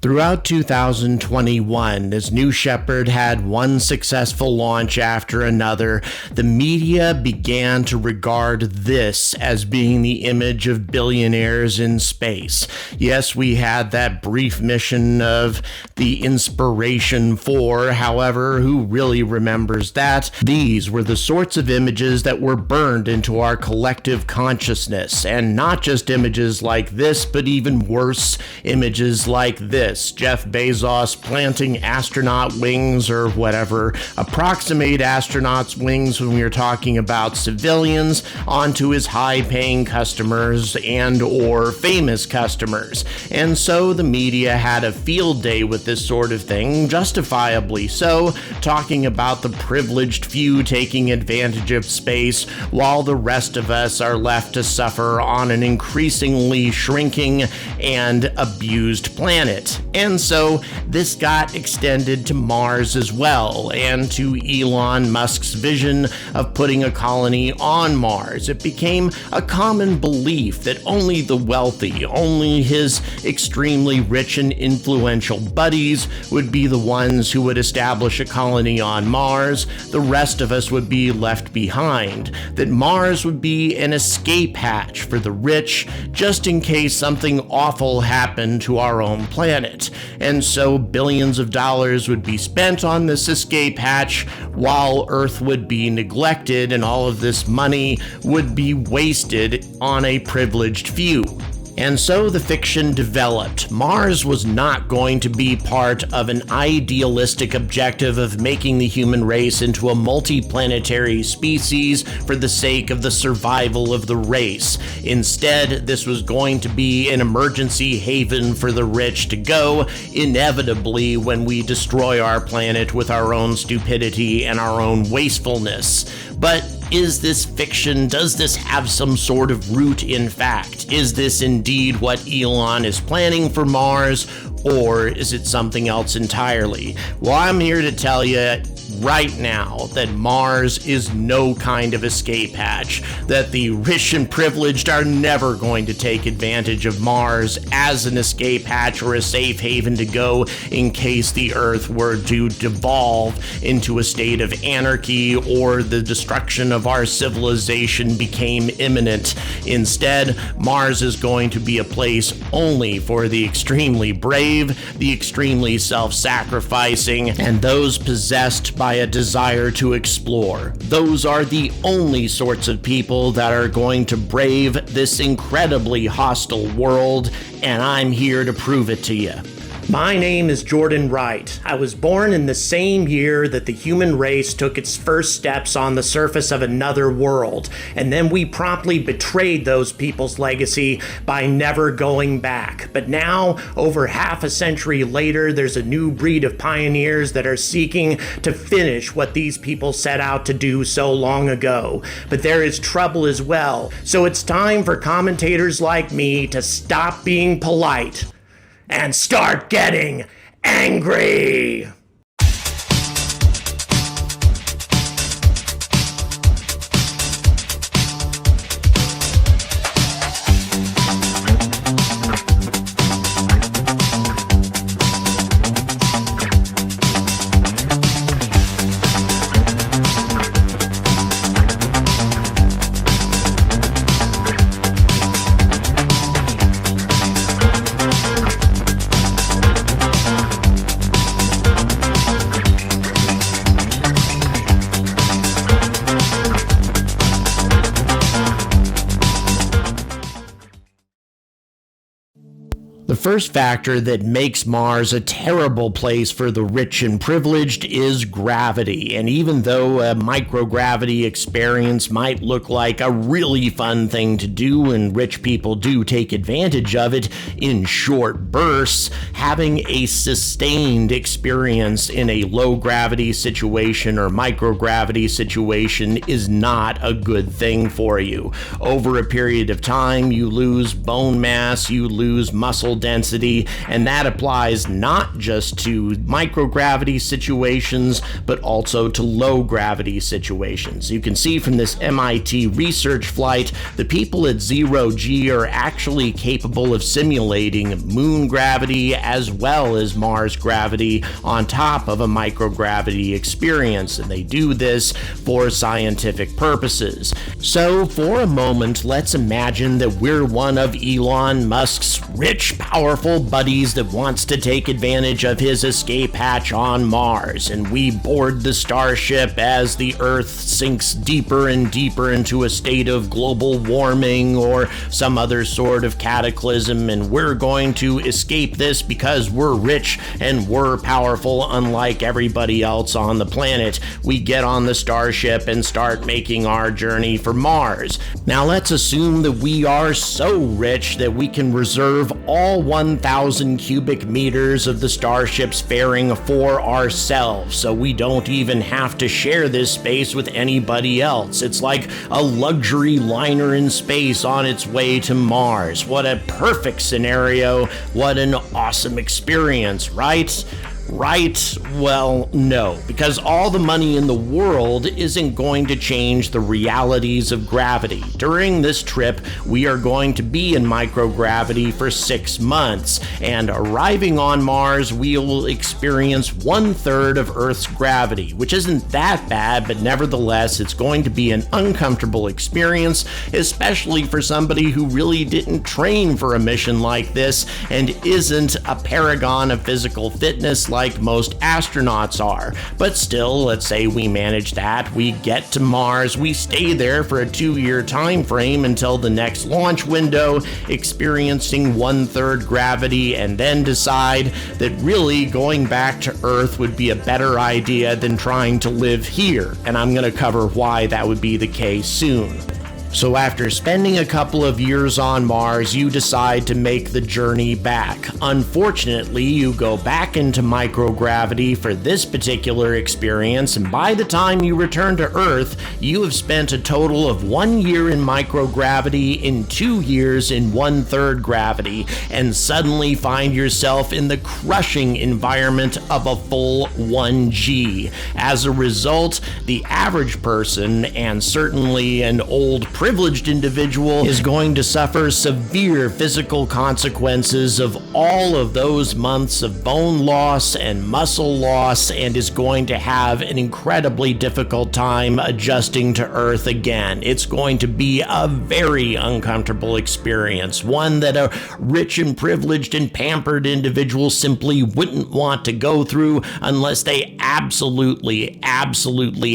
Throughout 2021, as New Shepard had one successful launch after another, the media began to regard this as being the image of billionaires in space. Yes, we had that brief mission of the Inspiration 4, however, who really remembers that? These were the sorts of images that were burned into our collective consciousness, and not just images like this, but even worse, images like this. Jeff Bezos planting astronaut wings, or whatever, approximate astronauts' wings when we are talking about civilians, onto his high-paying customers and or famous customers. And so the media had a field day with this sort of thing, justifiably so, talking about the privileged few taking advantage of space while the rest of us are left to suffer on an increasingly shrinking and abused planet. And so this got extended to Mars as well, and to Elon Musk's vision of putting a colony on Mars. It became a common belief that only the wealthy, only his extremely rich and influential buddies would be the ones who would establish a colony on Mars. The rest of us would be left behind. That Mars would be an escape hatch for the rich, just in case something awful happened to our own planet. And so billions of dollars would be spent on this escape hatch while Earth would be neglected, and all of this money would be wasted on a privileged few. And so the fiction developed. Mars was not going to be part of an idealistic objective of making the human race into a multi-planetary species for the sake of the survival of the race. Instead, this was going to be an emergency haven for the rich to go, inevitably, when we destroy our planet with our own stupidity and our own wastefulness. But is this fiction? Does this have some sort of root in fact? Is this indeed what Elon is planning for Mars, or is it something else entirely? Well, I'm here to tell you right now that Mars is no kind of escape hatch, that the rich and privileged are never going to take advantage of Mars as an escape hatch or a safe haven to go in case the Earth were to devolve into a state of anarchy or the destruction of our civilization became imminent. Instead, Mars is going to be a place only for the extremely brave, the extremely self-sacrificing, and those possessed by a desire to explore. Those are the only sorts of people that are going to brave this incredibly hostile world, and I'm here to prove it to you. My name is Jordan Wright. I was born in the same year that the human race took its first steps on the surface of another world, and then we promptly betrayed those people's legacy by never going back. But now, over half a century later, there's a new breed of pioneers that are seeking to finish what these people set out to do so long ago. But there is trouble as well, so it's time for commentators like me to stop being polite and start getting angry. The first factor that makes Mars a terrible place for the rich and privileged is gravity. And even though a microgravity experience might look like a really fun thing to do, and rich people do take advantage of it in short bursts, having a sustained experience in a low gravity situation or microgravity situation is not a good thing for you. Over a period of time, you lose bone mass, you lose muscle density, and that applies not just to microgravity situations, but also to low gravity situations. You can see from this MIT research flight, the people at 0G are actually capable of simulating moon gravity as well as Mars gravity on top of a microgravity experience, and they do this for scientific purposes. So for a moment, let's imagine that we're one of Elon Musk's rich, powerful buddies that wants to take advantage of his escape hatch on Mars, and we board the starship as the Earth sinks deeper and deeper into a state of global warming or some other sort of cataclysm, and we're going to escape this because we're rich and we're powerful unlike everybody else on the planet. We get on the starship and start making our journey for Mars. Now let's assume that we are so rich that we can reserve all 1,000 cubic meters of the starship's fairing for ourselves, so we don't even have to share this space with anybody else. It's like a luxury liner in space on its way to Mars. What a perfect scenario. What an awesome experience, right? Right? Well, no, because all the money in the world isn't going to change the realities of gravity. During this trip, we are going to be in microgravity for 6 months, and arriving on Mars, we'll experience 1/3 of Earth's gravity, which isn't that bad, but nevertheless, it's going to be an uncomfortable experience, especially for somebody who really didn't train for a mission like this and isn't a paragon of physical fitness like most astronauts are. But still, let's say we manage that, we get to Mars, we stay there for a 2-year time frame until the next launch window, experiencing 1/3 gravity, and then decide that really going back to Earth would be a better idea than trying to live here. And I'm going to cover why that would be the case soon. So after spending a couple of years on Mars, you decide to make the journey back. Unfortunately, you go back into microgravity for this particular experience, and by the time you return to Earth, you have spent a total of 1 year in microgravity and 2 years in 1/3 gravity, and suddenly find yourself in the crushing environment of a full 1G. As a result, the average person, and certainly an old privileged individual, is going to suffer severe physical consequences of all of those months of bone loss and muscle loss, and is going to have an incredibly difficult time adjusting to Earth again. It's going to be a very uncomfortable experience, one that a rich and privileged and pampered individual simply wouldn't want to go through unless they absolutely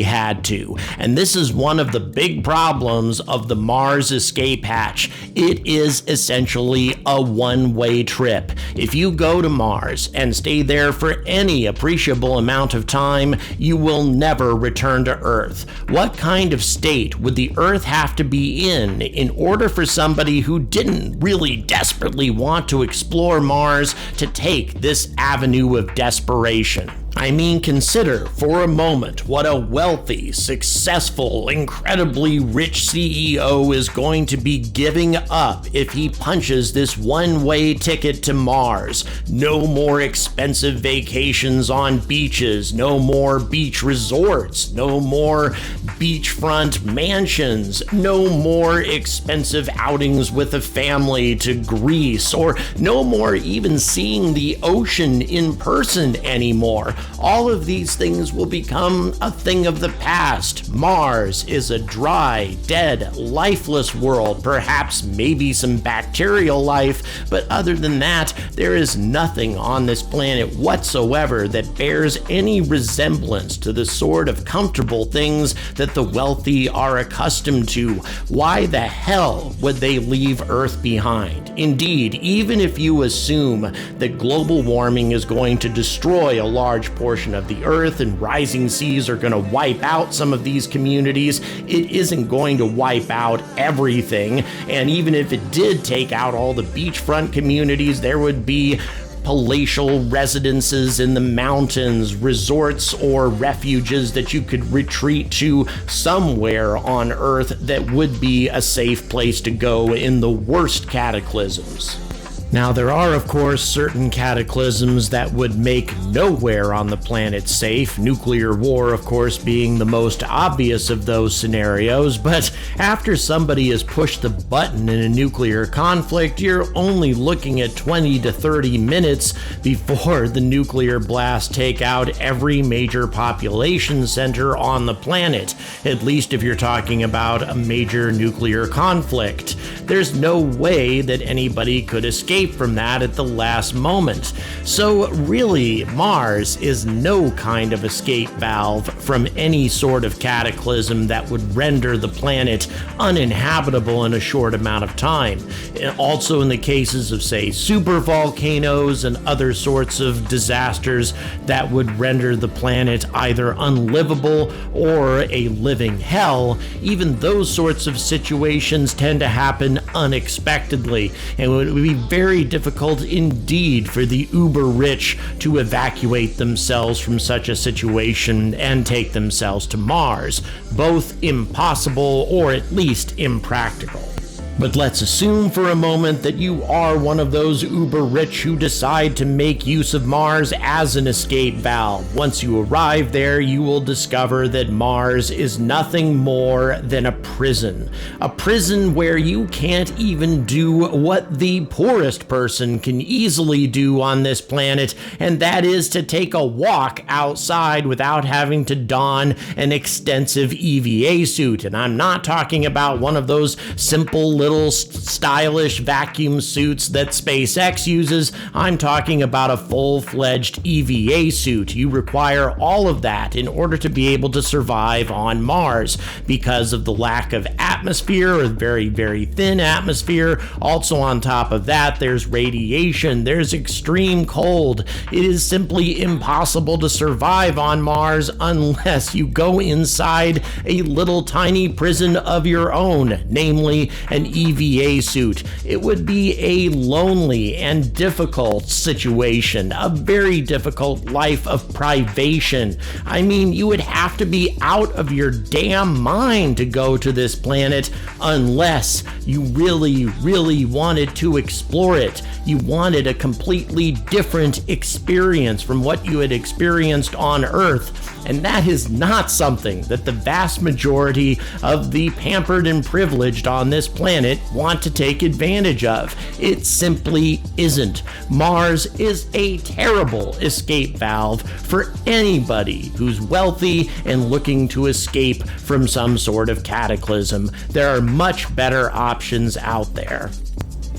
had to. And this is one of the big problems of the Mars escape hatch. It is essentially a one-way trip. If you go to Mars and stay there for any appreciable amount of time, you will never return to Earth. What kind of state would the Earth have to be in order for somebody who didn't really desperately want to explore Mars to take this avenue of desperation? I mean, consider for a moment what a wealthy, successful, incredibly rich CEO is going to be giving up if he punches this one-way ticket to Mars. No more expensive vacations on beaches, no more beach resorts, no more beachfront mansions, no more expensive outings with a family to Greece, or no more even seeing the ocean in person anymore. All of these things will become a thing of the past. Mars is a dry, dead, lifeless world, perhaps maybe some bacterial life, but other than that, there is nothing on this planet whatsoever that bears any resemblance to the sort of comfortable things that the wealthy are accustomed to. Why the hell would they leave Earth behind? Indeed, even if you assume that global warming is going to destroy a large portion of the Earth and rising seas are going to wipe out some of these communities, it isn't going to wipe out everything. And even if it did take out all the beachfront communities, there would be palatial residences in the mountains, resorts or refuges that you could retreat to somewhere on Earth that would be a safe place to go in the worst cataclysms. Now, there are, of course, certain cataclysms that would make nowhere on the planet safe, nuclear war, of course, being the most obvious of those scenarios, but after somebody has pushed the button in a nuclear conflict, you're only looking at 20 to 30 minutes before the nuclear blasts take out every major population center on the planet, at least if you're talking about a major nuclear conflict. There's no way that anybody could escape from that at the last moment. So really, Mars is no kind of escape valve from any sort of cataclysm that would render the planet uninhabitable in a short amount of time. Also in the cases of, say, supervolcanoes and other sorts of disasters that would render the planet either unlivable or a living hell, even those sorts of situations tend to happen unexpectedly, and it would be very difficult indeed for the uber-rich to evacuate themselves from such a situation and take themselves to Mars. Both impossible or at least impractical. But let's assume for a moment that you are one of those uber-rich who decide to make use of Mars as an escape valve. Once you arrive there, you will discover that Mars is nothing more than a prison. A prison where you can't even do what the poorest person can easily do on this planet, and that is to take a walk outside without having to don an extensive EVA suit. And I'm not talking about one of those simple little stylish vacuum suits that SpaceX uses. I'm talking about a full-fledged EVA suit. You require all of that in order to be able to survive on Mars because of the lack of atmosphere, or very, very thin atmosphere. Also on top of that, there's radiation, there's extreme cold. It is simply impossible to survive on Mars unless you go inside a little tiny prison of your own, namely an EVA suit. It would be a lonely and difficult situation, a very difficult life of privation. I mean, you would have to be out of your damn mind to go to this planet unless you really, really wanted to explore it. You wanted a completely different experience from what you had experienced on Earth. And that is not something that the vast majority of the pampered and privileged on this planet want to take advantage of. It simply isn't. Mars is a terrible escape valve for anybody who's wealthy and looking to escape from some sort of cataclysm. There are much better options out there.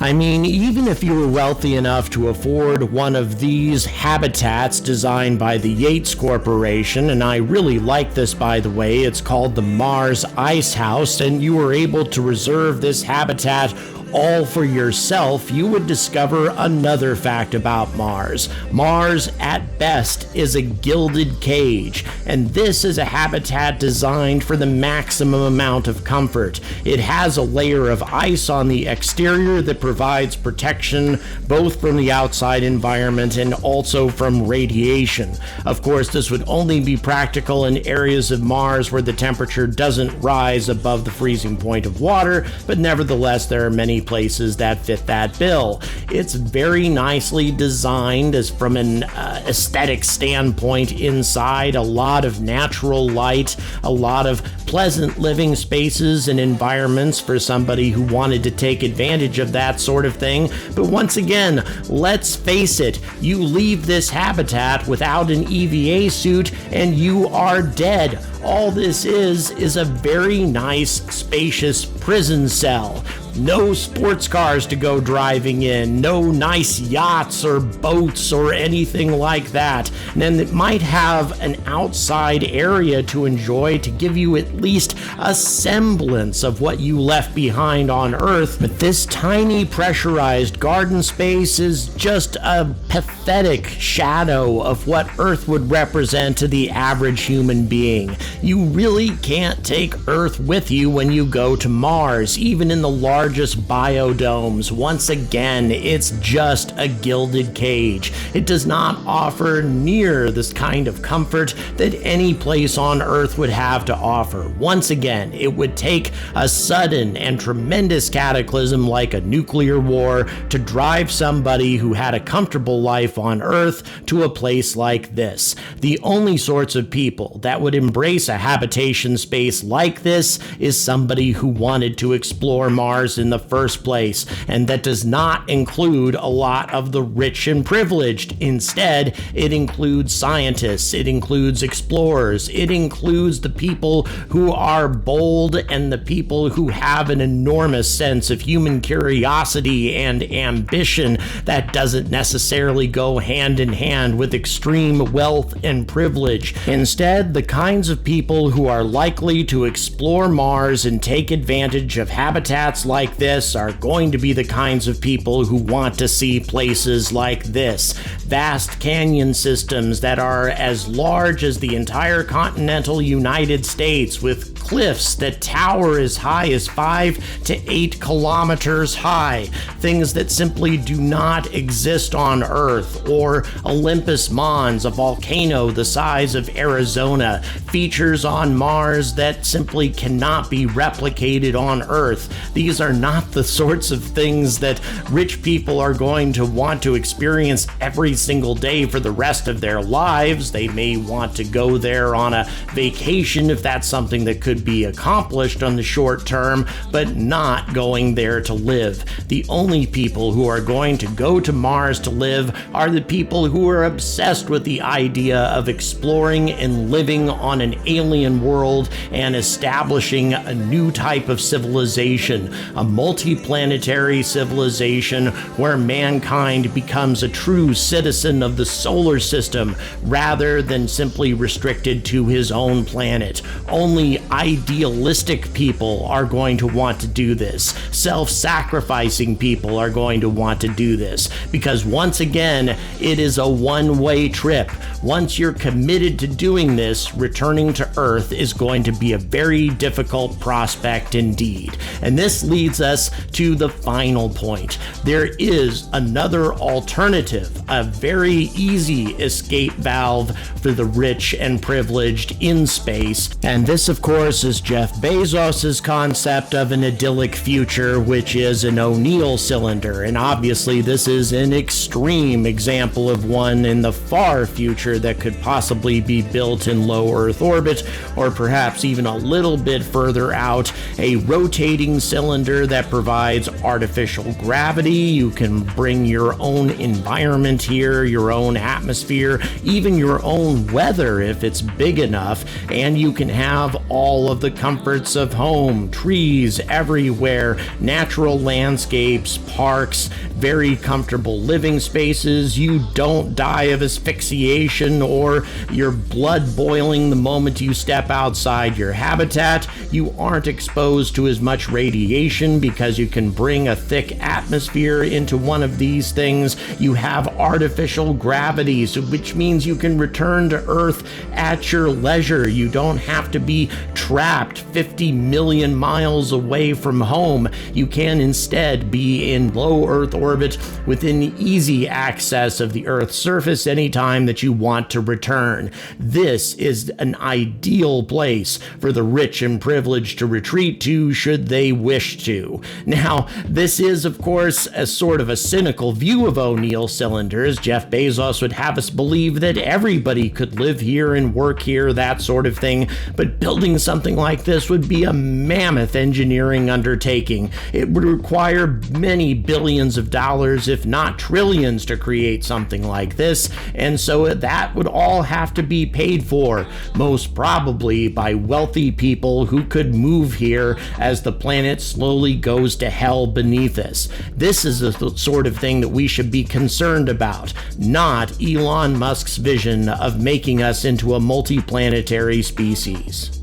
I mean, even if you were wealthy enough to afford one of these habitats designed by the Yates Corporation, and I really like this, by the way, it's called the Mars Ice House, and you were able to reserve this habitat all for yourself, you would discover another fact about Mars. Mars, at best, is a gilded cage, and this is a habitat designed for the maximum amount of comfort. It has a layer of ice on the exterior that provides protection both from the outside environment and also from radiation. Of course, this would only be practical in areas of Mars where the temperature doesn't rise above the freezing point of water, but nevertheless, there are many places that fit that bill. It's very nicely designed as from an aesthetic standpoint inside, a lot of natural light, a lot of pleasant living spaces and environments for somebody who wanted to take advantage of that sort of thing. But once again, let's face it, you leave this habitat without an EVA suit and you are dead. All this is a very nice, spacious prison cell. No sports cars to go driving in, no nice yachts or boats or anything like that. And then it might have an outside area to enjoy to give you at least a semblance of what you left behind on Earth. But this tiny pressurized garden space is just a pathetic shadow of what Earth would represent to the average human being. You really can't take Earth with you when you go to Mars, even in the largest biodomes. Once again, it's just a gilded cage. It does not offer near this kind of comfort that any place on Earth would have to offer. Once again, it would take a sudden and tremendous cataclysm like a nuclear war to drive somebody who had a comfortable life on Earth to a place like this. The only sorts of people that would embrace a habitation space like this is somebody who wanted to explore Mars in the first place, and that does not include a lot of the rich and privileged. Instead, it includes scientists, it includes explorers, it includes the people who are bold and the people who have an enormous sense of human curiosity and ambition that doesn't necessarily go hand in hand with extreme wealth and privilege. Instead, the kinds of people who are likely to explore Mars and take advantage of habitats like this are going to be the kinds of people who want to see places like this. Vast canyon systems that are as large as the entire continental United States, with cliffs that tower as high as 5 to 8 kilometers high, things that simply do not exist on Earth, or Olympus Mons, a volcano the size of Arizona, features on Mars that simply cannot be replicated on Earth. These are not the sorts of things that rich people are going to want to experience every single day for the rest of their lives. They may want to go there on a vacation if that's something that could be accomplished on the short term, but not going there to live. The only people who are going to go to Mars to live are the people who are obsessed with the idea of exploring and living on an alien world and establishing a new type of civilization, a multi-planetary civilization where mankind becomes a true citizen of the solar system rather than simply restricted to his own planet. Only idealistic people are going to want to do this. Self-sacrificing people are going to want to do this, because once again, it is a one-way trip. Once you're committed to doing this, returning to Earth is going to be a very difficult prospect indeed. And this leads us to the final point. There is another alternative, a very easy escape valve for the rich and privileged in space. And this, of course, is Jeff Bezos's concept of an idyllic future, which is an O'Neill cylinder. And obviously, this is an extreme example of one in the far future that could possibly be built in low Earth orbit, or perhaps even a little bit further out, a rotating cylinder that provides artificial gravity. You can bring your own environment here, your own atmosphere, even your own weather if it's big enough, and you can have all of the comforts of home, trees everywhere, natural landscapes, parks, very comfortable living spaces. You don't die of asphyxiation or your blood boiling the moment you step outside your habitat. You aren't exposed to as much radiation because you can bring a thick atmosphere into one of these things. You have artificial gravity, which means you can return to Earth at your leisure. You don't have to be trapped 50 million miles away from home. You can instead be in low Earth orbit within easy access of the Earth's surface anytime that you want to return. This is an ideal place for the rich and privileged to retreat to should they wish to. Now, this is, of course, a sort of a cynical view of O'Neill cylinders. Jeff Bezos would have us believe that everybody could live here and work here, that sort of thing, but building something like this would be a mammoth engineering undertaking. It would require many billions of dollars, if not trillions, to create something like this, and so that would all have to be paid for, most probably by wealthy people who could move here as the planet slowly goes to hell beneath us. This is the sort of thing that we should be concerned about, not Elon Musk's vision of making us into a multi-planetary species.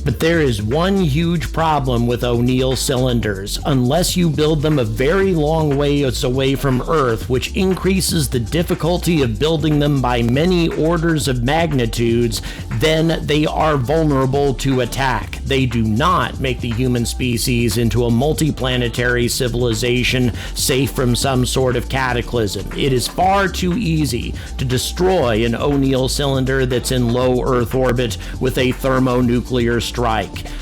But there is one huge problem with O'Neill cylinders. Unless you build them a very long ways away from Earth, which increases the difficulty of building them by many orders of magnitudes, then they are vulnerable to attack. They do not make the human species into a multiplanetary civilization safe from some sort of cataclysm. It is far too easy to destroy an O'Neill cylinder that's in low Earth orbit with a thermonuclear strike.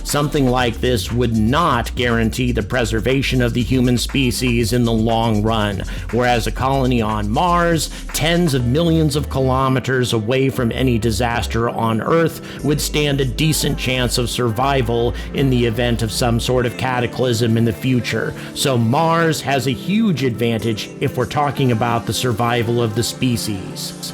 Something like this would not guarantee the preservation of the human species in the long run, whereas a colony on Mars, tens of millions of kilometers away from any disaster on Earth, would stand a decent chance of survival in the event of some sort of cataclysm in the future. So Mars has a huge advantage if we're talking about the survival of the species.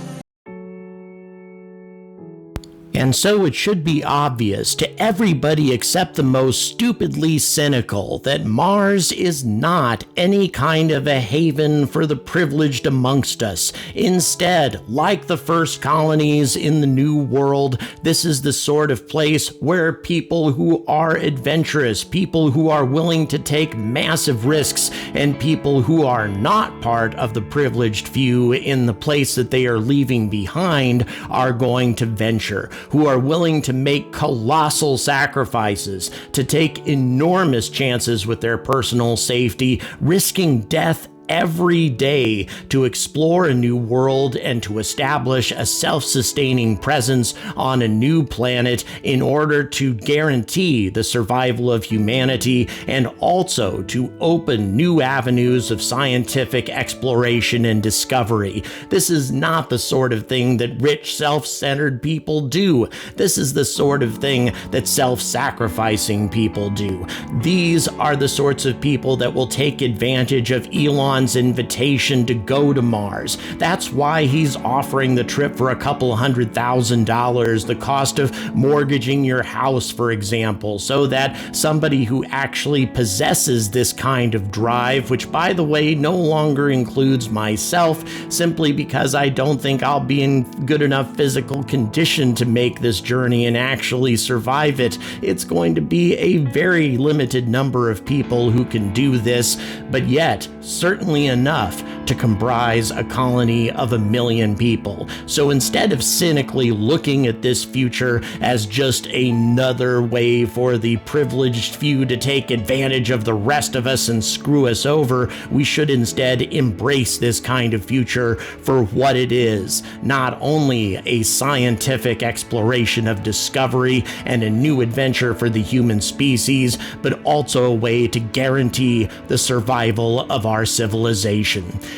And so it should be obvious to everybody except the most stupidly cynical that Mars is not any kind of a haven for the privileged amongst us. Instead, like the first colonies in the New World, this is the sort of place where people who are adventurous, people who are willing to take massive risks, and people who are not part of the privileged few in the place that they are leaving behind are going to venture, who are willing to make colossal sacrifices, to take enormous chances with their personal safety, risking death every day to explore a new world and to establish a self-sustaining presence on a new planet in order to guarantee the survival of humanity and also to open new avenues of scientific exploration and discovery. This is not the sort of thing that rich, self-centered people do. This is the sort of thing that self-sacrificing people do. These are the sorts of people that will take advantage of Elon's invitation to go to Mars. That's why he's offering the trip for a couple $100,000, the cost of mortgaging your house, for example, so that somebody who actually possesses this kind of drive, which by the way no longer includes myself, simply because I don't think I'll be in good enough physical condition to make this journey and actually survive it. It's going to be a very limited number of people who can do this, but yet certainly enough to comprise a colony of 1 million people. So instead of cynically looking at this future as just another way for the privileged few to take advantage of the rest of us and screw us over, we should instead embrace this kind of future for what it is. Not only a scientific exploration of discovery and a new adventure for the human species, but also a way to guarantee the survival of our civilization.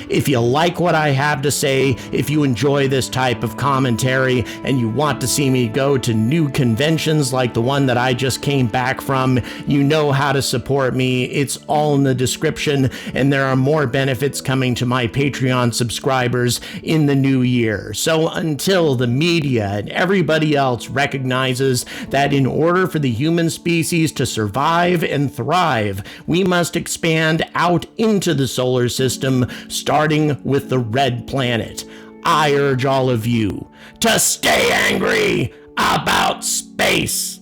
If you like what I have to say, if you enjoy this type of commentary, and you want to see me go to new conventions like the one that I just came back from, you know how to support me. It's all in the description, and there are more benefits coming to my Patreon subscribers in the new year. So until the media and everybody else recognizes that in order for the human species to survive and thrive, we must expand out into the solar system, starting with the red planet. I urge all of you to stay angry about space.